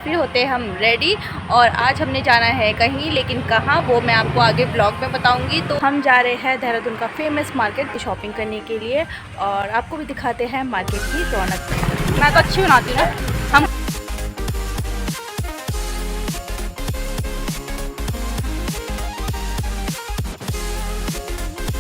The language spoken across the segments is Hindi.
फिर होते हम रेडी और आज हमने जाना है कहीं, लेकिन कहाँ वो मैं आपको आगे ब्लॉग में बताऊंगी। तो हम जा रहे हैं देहरादून का फेमस मार्केट शॉपिंग करने के लिए और आपको भी दिखाते हैं मार्केट की रौनक। मैं तो अच्छी बनाती हूँ ना। हम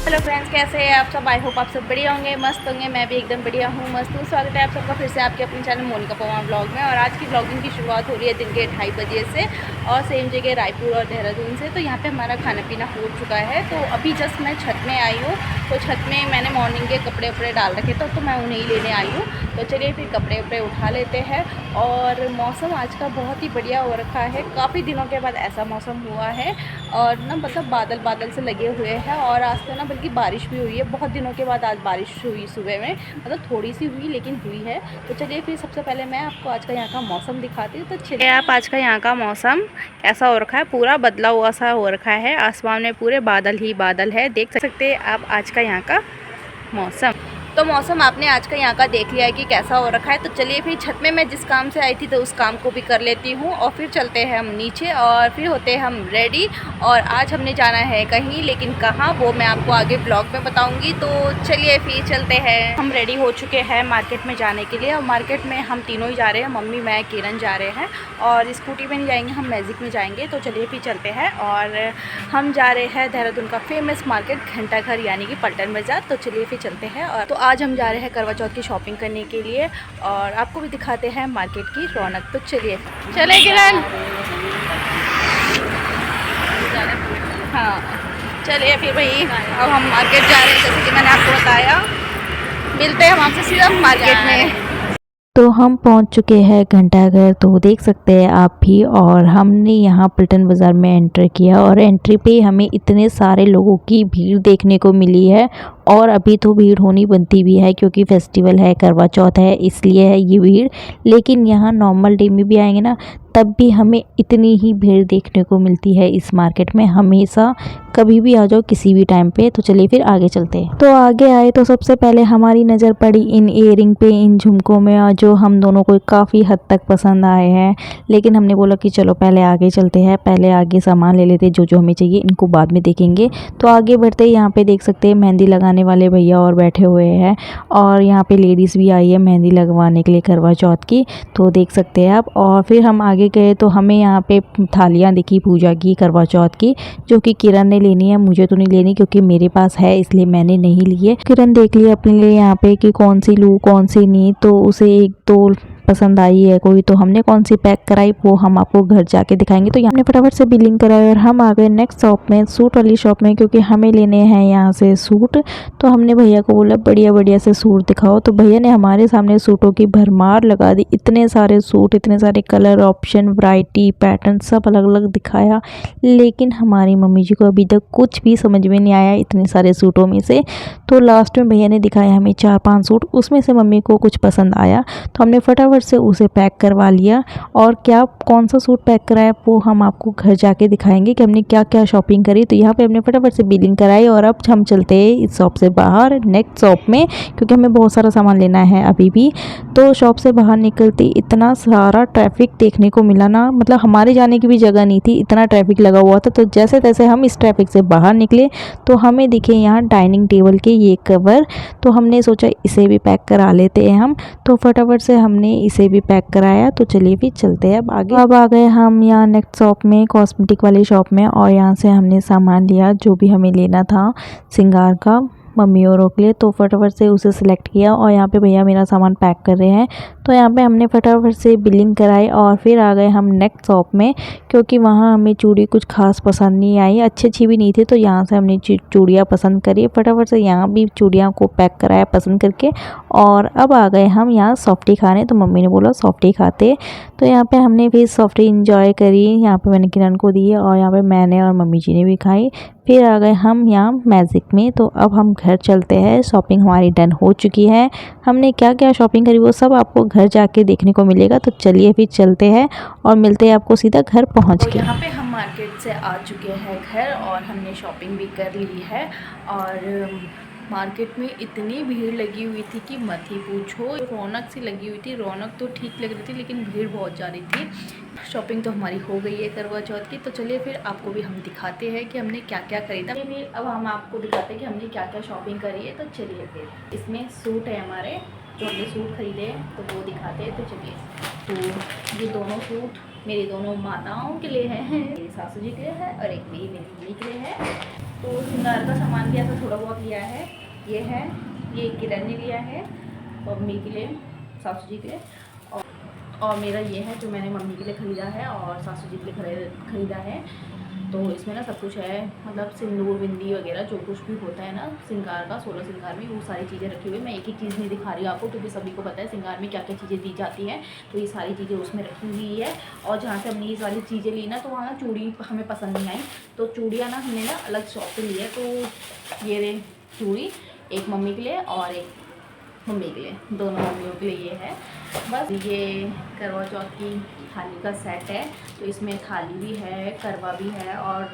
हेलो फ्रेंड्स, कैसे हैं आप सब? आई होप आप सब बढ़िया होंगे, मस्त होंगे। मैं भी एकदम बढ़िया हूँ, मस्त हूँ। स्वागत है आप सबका फिर से आपके अपने चैनल मोनिका पवार ब्लॉग में। और आज की ब्लॉगिंग की शुरुआत हो रही है दिन के 2:30 बजे से और सेम जगह रायपुर और देहरादून से। तो यहाँ पे हमारा खाना पीना हो चुका है। तो अभी जस्ट मैं छत में आई हूँ। तो छत में मैंने मॉर्निंग के कपड़े वपड़े डाल रखे तो मैं उन्हें ही लेने आई हूँ। तो चलिए फिर कपड़े वपड़े उठा लेते हैं। और मौसम आज का बहुत ही बढ़िया हो रखा है, काफ़ी दिनों के बाद ऐसा मौसम हुआ है। और ना मतलब बादल बादल से लगे हुए हैं और आज तो ना बल्कि बारिश भी हुई है। बहुत दिनों के बाद आज बारिश हुई सुबह में, मतलब थोड़ी सी हुई लेकिन हुई है। तो चलिए फिर सबसे पहले मैं आपको आज का यहाँ का मौसम दिखाती हूँ। तो चलिए आप आज का यहाँ का मौसम कैसा हो रखा है, पूरा बदला हुआ सा हो रखा है। आसमान में पूरे बादल ही बादल है, देख सकते हैं आप आज का यहाँ का मौसम। तो मौसम आपने आज का यहाँ का देख लिया है कि कैसा हो रखा है। तो चलिए फिर छत में मैं जिस काम से आई थी तो उस काम को भी कर लेती हूँ और फिर चलते हैं हम नीचे और फिर होते हैं हम रेडी। और आज हमने जाना है कहीं, लेकिन कहाँ वो मैं आपको आगे ब्लॉग में बताऊँगी। तो चलिए फिर चलते हैं। हम रेडी हो चुके हैं मार्केट में जाने के लिए और मार्केट में हम तीनों ही जा रहे हैं, मम्मी मैं किरण जा रहे हैं। और स्कूटी में नहीं जाएंगे, हम मैजिक में जाएंगे। तो चलिए फिर चलते हैं और हम जा रहे हैं देहरादून का फेमस मार्केट घंटाघर यानी कि पलटन बाज़ार। तो चलिए फिर चलते हैं। और तो आज हम जा रहे हैं करवा चौथ की शॉपिंग करने के लिए और आपको भी दिखाते हैं मार्केट की रौनक। तो चलिए चले किरण। हाँ चलिए फिर भाई, अब हम मार्केट जा रहे हैं जैसे कि मैंने आपको बताया। मिलते हैं हम आपसे सीधा मार्केट में। तो हम पहुंच चुके हैं घंटाघर, तो देख सकते हैं आप भी। और हमने यहाँ पलटन बाज़ार में एंटर किया और एंट्री पे हमें इतने सारे लोगों की भीड़ देखने को मिली है। और अभी तो भीड़ होनी बनती भी है क्योंकि फेस्टिवल है, करवा चौथ है, इसलिए है ये भीड़। लेकिन यहाँ नॉर्मल डे में भी आएंगे ना तब भी हमें इतनी ही भीड़ देखने को मिलती है इस मार्केट में हमेशा। कभी भी आ जाओ किसी भी टाइम पे। तो चलिए फिर आगे चलते हैं। तो आगे आए तो सबसे पहले हमारी नज़र पड़ी इन इयरिंग पे, इन झुमकों में, और जो हम दोनों को काफ़ी हद तक पसंद आए हैं। लेकिन हमने बोला कि चलो पहले आगे चलते हैं, पहले आगे सामान ले लेते जो जो हमें चाहिए, इनको बाद में देखेंगे। तो आगे बढ़ते यहाँ पे देख सकते हैं मेहंदी लगाने वाले भैया और बैठे हुए हैं। और यहाँ पे लेडीज़ भी आई है मेहंदी लगवाने के लिए करवा चौथ की, तो देख सकते हैं आप। और फिर हम आगे गए तो हमें यहाँ पे थालियाँ दिखी पूजा की, करवा चौथ की, जो कि किरण ने लेनी है। मुझे तो नहीं लेनी क्योंकि मेरे पास है, इसलिए मैंने नहीं ली है। किरण देख लिया अपने लिए यहाँ पे कि कौन सी लूँ कौन सी नहीं। तो उसे एक दो पसंद आई है कोई, तो हमने कौन सी पैक कराई वो हम आपको घर जाके दिखाएंगे। तो हमने फटाफट से बिलिंग कराई और हम आ गए नेक्स्ट शॉप में, सूट वाली शॉप में, क्योंकि हमें लेने हैं यहाँ से सूट। तो हमने भैया को बोला बढ़िया बढ़िया से सूट दिखाओ। तो भैया ने हमारे सामने सूटों की भरमार लगा दी। इतने सारे सूट, इतने सारे कलर ऑप्शन, वैरायटी, पैटर्न सब अलग अलग दिखाया। लेकिन हमारी मम्मी जी को अभी तक कुछ भी समझ में नहीं आया इतने सारे सूटों में से। तो लास्ट में भैया ने दिखाया हमें 4-5 सूट, उसमें से मम्मी को कुछ पसंद आया तो हमने फटाफट से उसे पैक करवा लिया। और क्या कौन सा सूट पैक कराया वो हम आपको घर जाके दिखाएंगे कि हमने क्या क्या शॉपिंग करी। तो यहाँ पे हमने फटाफट से बिलिंग कराई और अब हम चलते हैं इस शॉप से बाहर नेक्स्ट शॉप में, क्योंकि हमें बहुत सारा सामान लेना है अभी भी। तो शॉप से बाहर निकलते इतना सारा ट्रैफिक देखने को मिला ना, मतलब हमारे जाने की भी जगह नहीं थी, इतना ट्रैफिक लगा हुआ था। तो जैसे तैसे हम इस ट्रैफिक से बाहर निकले तो हमें दिखे यहाँ डाइनिंग टेबल के ये कवर। तो हमने सोचा इसे भी पैक करा लेते हैं हम। तो फटाफट से हमने इसे भी पैक कराया। तो चलिए भी चलते हैं अब आगे। अब आ गए हम यहाँ नेक्स्ट शॉप में, कॉस्मेटिक वाली शॉप में। और यहाँ से हमने सामान लिया जो भी हमें लेना था श्रृंगार का मम्मी औरों के लिए। तो फटाफट से उसे सिलेक्ट किया और यहाँ पे भैया मेरा सामान पैक कर रहे हैं। तो यहाँ पे हमने फटाफट से बिलिंग कराई और फिर आ गए हम नेक्स्ट शॉप में, क्योंकि वहाँ हमें चूड़ी कुछ खास पसंद नहीं आई, अच्छी अच्छी भी नहीं थी। तो यहाँ से हमने चूड़ियाँ पसंद करी, फटाफट से यहाँ भी चूड़ियाँ को पैक कराया पसंद करके। और अब आ गए हम यहाँ सॉफ्टी खाने। तो मम्मी ने बोला सॉफ्टी खाते। तो यहाँ पे हमने भी सॉफ्टी इंजॉय करी। यहाँ पे मैंने किरण को दी और यहाँ पे मैंने और मम्मी जी ने भी खाई। फिर आ गए हम यहाँ मैजिक में। तो अब हम घर चलते हैं, शॉपिंग हमारी डन हो चुकी है। हमने क्या क्या शॉपिंग करी वो सब आपको घर जाके देखने को मिलेगा। तो चलिए फिर चलते हैं और मिलते हैं आपको सीधा घर पहुँच के। यहाँ पे हम मार्केट से आ चुके हैं घर और हमने शॉपिंग भी कर ली है। और मार्केट में इतनी भीड़ लगी हुई थी कि मत ही पूछो। रौनक सी लगी हुई थी, रौनक तो ठीक लग रही थी लेकिन भीड़ बहुत जा रही थी। शॉपिंग तो हमारी हो गई है करवा चौथ की, तो चलिए फिर आपको भी हम दिखाते हैं कि हमने क्या क्या खरीदा। फिर अब हम आपको दिखाते हैं कि हमने क्या क्या शॉपिंग करी है। तो चलिए फिर इसमें सूट है हमारे, जो हमने सूट खरीदे हैं तो वो दिखाते हैं। तो चलिए, तो ये दोनों सूट मेरी दोनों माताओं के लिए हैं, मेरी सासू जी के लिए है और एक मेरी मम्मी के लिए है। तो श्रृंगार का सामान भी ऐसा थोड़ा बहुत लिया है। ये है, ये किरण ने लिया है मम्मी के लिए, सासू जी के लिए, और मेरा ये है जो मैंने मम्मी के लिए ख़रीदा है और सासू जी के लिए ख़रीदा है। तो इसमें ना सब कुछ है, मतलब सिंदूर बिंदी वगैरह जो कुछ भी होता है ना श्रृंगार का, 16 श्रृंगार में वो सारी चीज़ें रखी हुई है। मैं एक ही चीज़ नहीं दिखा रही हूँ आपको, क्योंकि सभी को पता है श्रृंगार में क्या क्या चीज़ें दी जाती हैं। तो ये सारी चीज़ें उसमें रखी हुई है। और जहाँ से हमने ये सारी चीज़ें ली ना, तो वहाँ ना चूड़ी हमें पसंद नहीं आई, तो चूड़ियाँ ना हमने ना अलग शॉप से ली है। तो ये रे चूड़ी एक मम्मी के लिए और एक मम्मी के लिए, दोनों मम्मियों के लिए ये है। बस ये करवा चौथ की थाली का सेट है। तो इसमें थाली भी है, करवा भी है, और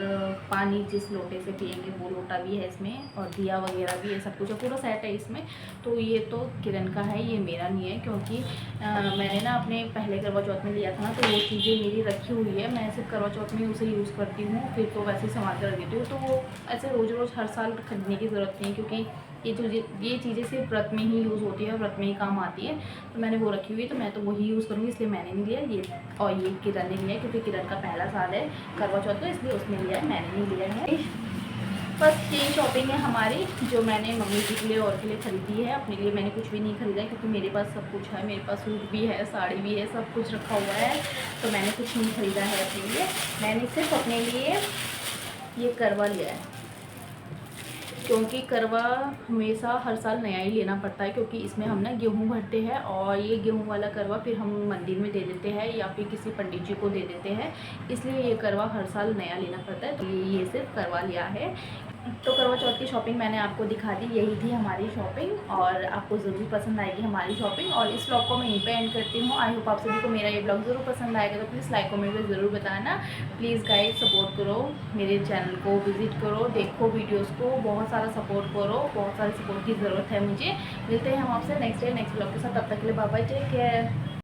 पानी जिस लोटे से पियेंगे वो लोटा भी है इसमें, और दिया वगैरह भी है, सब कुछ पूरा सेट है इसमें। तो ये तो किरण का है, ये मेरा नहीं है, क्योंकि मैंने ना अपने पहले करवा चौथ में लिया था ना, तो वो चीज़ें मेरी रखी हुई है। मैं सिर्फ करवा चौथ में उसे यूज़ करती हूँ, फिर तो वैसे ही संभाल कर रख देती हूँ। तो वो ऐसे रोज़ रोज़ हर साल खरीदने की ज़रूरत नहीं है, क्योंकि ये चीज़ें सिर्फ व्रत में ही यूज़ होती है और व्रत में ही काम आती है। तो मैंने वो रखी हुई है, तो मैं तो वही यूज़ करूँगी, इसलिए मैंने नहीं लिया ये। और ये किरण ने लिया है, क्योंकि किरण का पहला साल है करवा चौथ का, इसलिए उसने लिया है, मैंने नहीं लिया है। बस यही शॉपिंग है हमारी, जो मैंने मम्मी जी के लिए और के लिए ख़रीदी है। अपने लिए मैंने कुछ भी नहीं ख़रीदा है, क्योंकि मेरे पास सब कुछ है, मेरे पास सूट भी है, साड़ी भी है, सब कुछ रखा हुआ है। तो मैंने कुछ नहीं ख़रीदा है अपने लिए। मैंने सिर्फ अपने लिए ये करवा लिया है, क्योंकि करवा हमेशा हर साल नया ही लेना पड़ता है, क्योंकि इसमें हम ना गेहूँ भरते हैं, और ये गेहूँ वाला करवा फिर हम मंदिर में दे देते हैं या फिर किसी पंडित जी को दे देते हैं, इसलिए ये करवा हर साल नया लेना पड़ता है। तो ये सिर्फ करवा लिया है। तो करवा चौथ की शॉपिंग मैंने आपको दिखा दी, यही थी हमारी शॉपिंग, और आपको ज़रूर पसंद आएगी हमारी शॉपिंग। और इस ब्लॉग को मैं यहीं पे एंड करती हूँ। आई होप आप सभी को मेरा ये ब्लॉग ज़रूर पसंद आएगा, तो प्लीज़ लाइक कमेंट में ज़रूर बताना। प्लीज़ गाइस सपोर्ट करो, मेरे चैनल को विज़िट करो, देखो वीडियोज़ को, बहुत सारा सपोर्ट करो, बहुत सारे सपोर्ट की ज़रूरत है मुझे। मिलते हैं हम आपसे नेक्स्ट डे नेक्स्ट ब्लॉग के साथ, तब तक के लिए बाय बाय, टेक केयर।